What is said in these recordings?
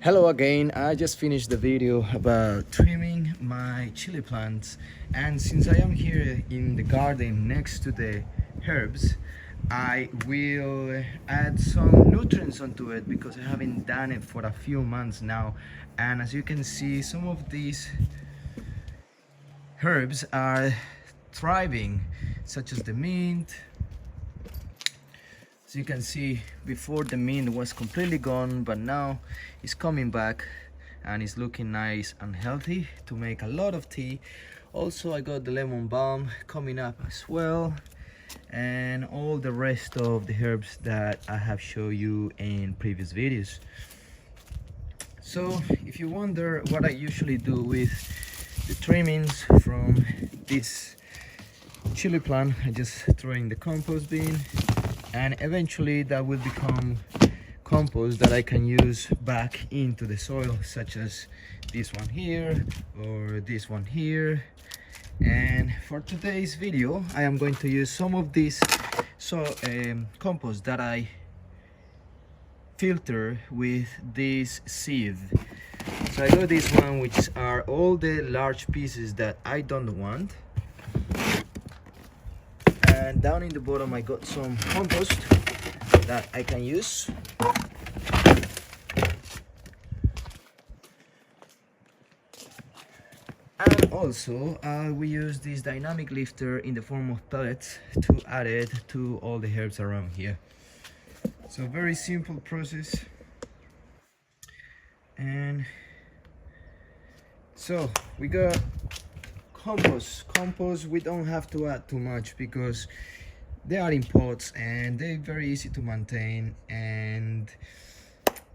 Hello again. I just finished the video about trimming my chili plants, and since I am here in the garden next to the herbs, I will add some nutrients onto it because I haven't done it for a few months now. And as you can see, some of these herbs are thriving, such as the mint. As you can see, before the mint was completely gone, but now it's coming back and it's looking nice and healthy to make a lot of tea. Also, I got the lemon balm coming up as well, and all the rest of the herbs that I have shown you in previous videos. So if you wonder what I usually do with the trimmings from this chili plant, I just throw in the compost bin, and eventually that will become compost that I can use back into the soil, such as this one here or this one here. And for today's video, I am going to use some of this compost that I filter with this sieve. So I got this one, which are all the large pieces that I don't want, and down in the bottom I got some compost that I can use. And also I will use this dynamic lifter in the form of pellets to add it to all the herbs around here. So very simple process. And so we got compost. We don't have to add too much because they are in pots and they're very easy to maintain, and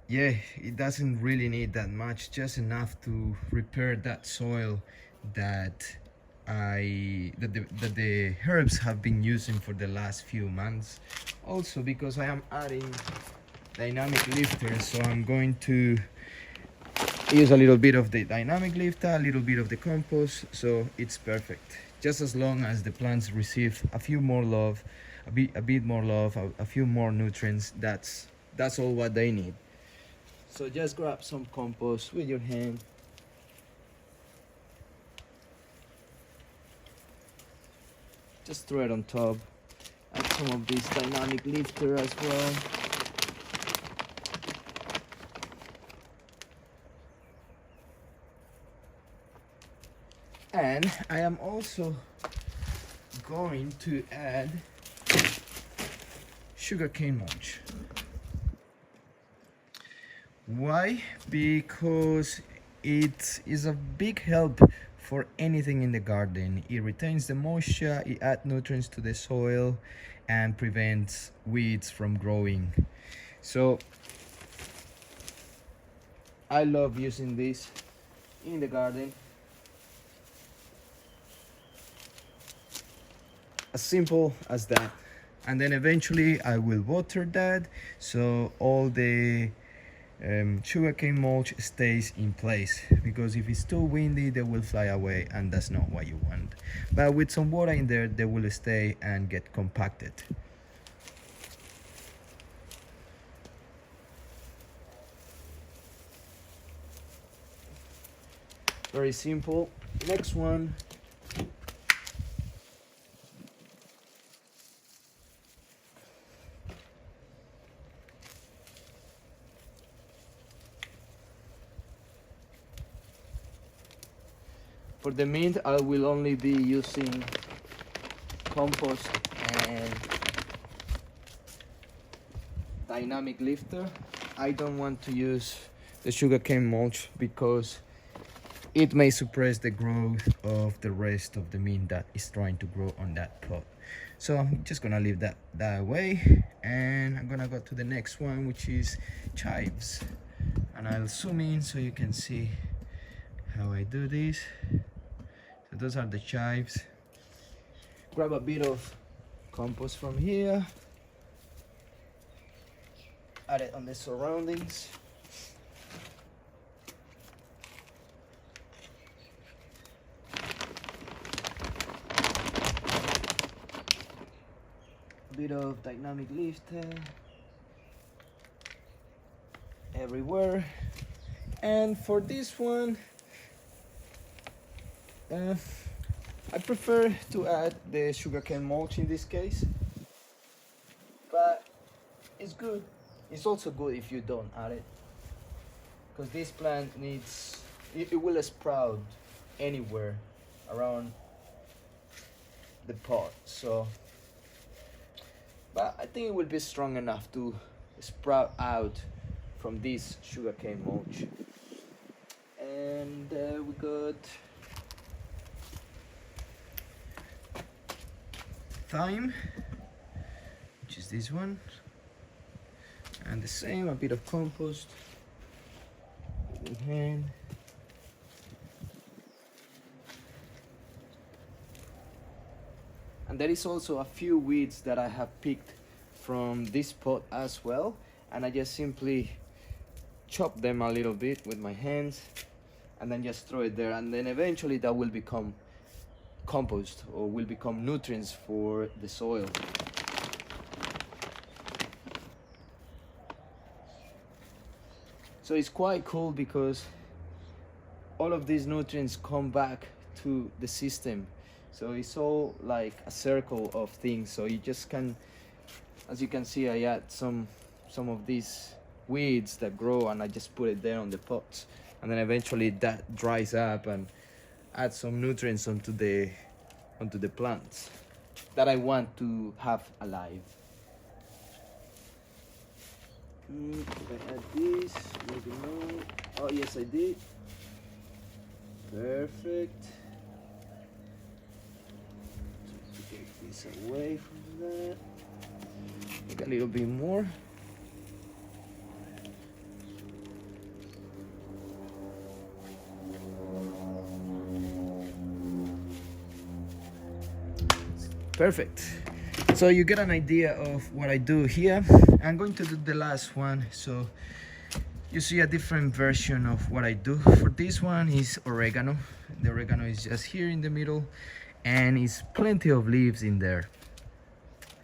yeah, it doesn't really need that much, just enough to repair that soil that the herbs have been using for the last few months. Also, because I am adding dynamic lifter, so I'm going to use a little bit of the dynamic lifter, a little bit of the compost, so it's perfect. Just as long as the plants receive a few more love, a bit more love, a few more nutrients, that's all what they need. So just grab some compost with your hand. Just throw it on top. Add some of this dynamic lifter as well. And I am also going to add sugarcane mulch. Why? Because it is a big help for anything in the garden. It retains the moisture, it adds nutrients to the soil, and prevents weeds from growing. So I love using this in the garden. As simple as that. And then eventually I will water that so all the sugarcane mulch stays in place, because if it's too windy they will fly away, and that's not what you want. But with some water in there, they will stay and get compacted. Very simple. Next one. For the mint, I will only be using compost and dynamic lifter. I don't want to use the sugarcane mulch because it may suppress the growth of the rest of the mint that is trying to grow on that pot. So I'm just gonna leave that way, and I'm gonna go to the next one, which is chives. And I'll zoom in so you can see how I do this. So those are the chives. Grab a bit of compost from here, add it on the surroundings. A bit of dynamic lifter everywhere. And for this one, I prefer to add the sugarcane mulch in this case, but it's good. It's also good if you don't add it, because this plant needs, it will sprout anywhere around the pot. So, but I think it will be strong enough to sprout out from this sugarcane mulch. And we got thyme, which is this one, and the same, a bit of compost in hand. And there is also a few weeds that I have picked from this pot as well, and I just simply chop them a little bit with my hands and then just throw it there, and then eventually that will become compost, or will become nutrients for the soil. So it's quite cool because all of these nutrients come back to the system. So it's all like a circle of things. So you just can, as you can see, I add some of these weeds that grow, and I just put it there on the pots, and then eventually that dries up and add some nutrients onto the plants that I want to have alive. Did I add this? Maybe no. Oh yes, I did. Perfect. So to take this away from that, make a little bit more. Perfect. So you get an idea of what I do here. I'm going to do the last one, so you see a different version of what I do. For this one is oregano. The oregano is just here in the middle, and it's plenty of leaves in there.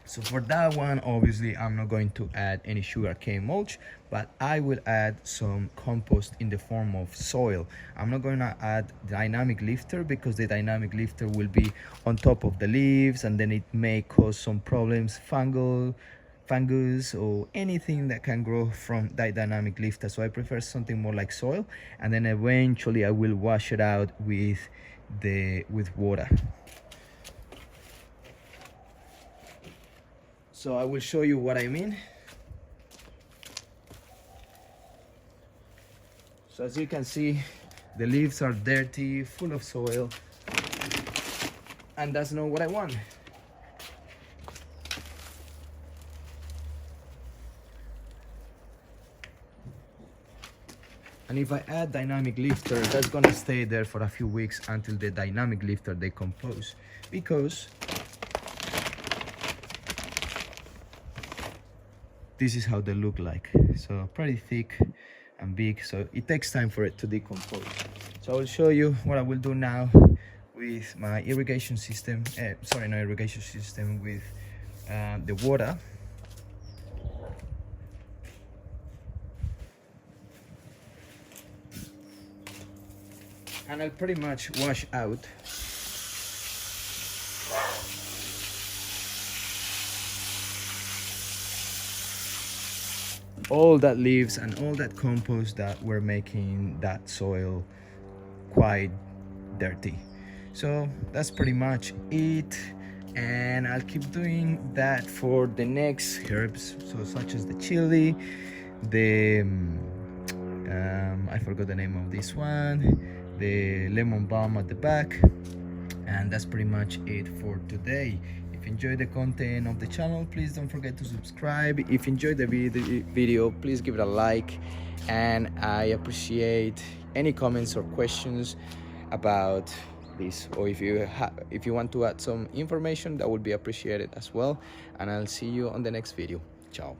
So for that one, obviously I'm not going to add any sugarcane mulch, but I will add some compost in the form of soil. I'm not going to add dynamic lifter, because the dynamic lifter will be on top of the leaves, and then it may cause some problems, fungus or anything that can grow from that dynamic lifter. So I prefer something more like soil, and then eventually I will wash it out with water. So I will show you what I mean. So as you can see, the leaves are dirty, full of soil, and that's not what I want. And if I add dynamic lifter, that's gonna stay there for a few weeks until the dynamic lifter decompose, because this is how they look like. So pretty thick and big, so it takes time for it to decompose. So I will show you what I will do now with my irrigation system, sorry, not irrigation system, with the water. And I'll pretty much wash out all that leaves and all that compost that were making that soil quite dirty. So that's pretty much it, and I'll keep doing that for the next herbs, so such as the chili, the I forgot the name of this one, the lemon balm at the back. And that's pretty much it for today. If you enjoyed the content of the channel, please don't forget to subscribe. If you enjoyed the video, please give it a like, and I appreciate any comments or questions about this, or if you want to add some information, that would be appreciated as well. And I'll see you on the next video. Ciao.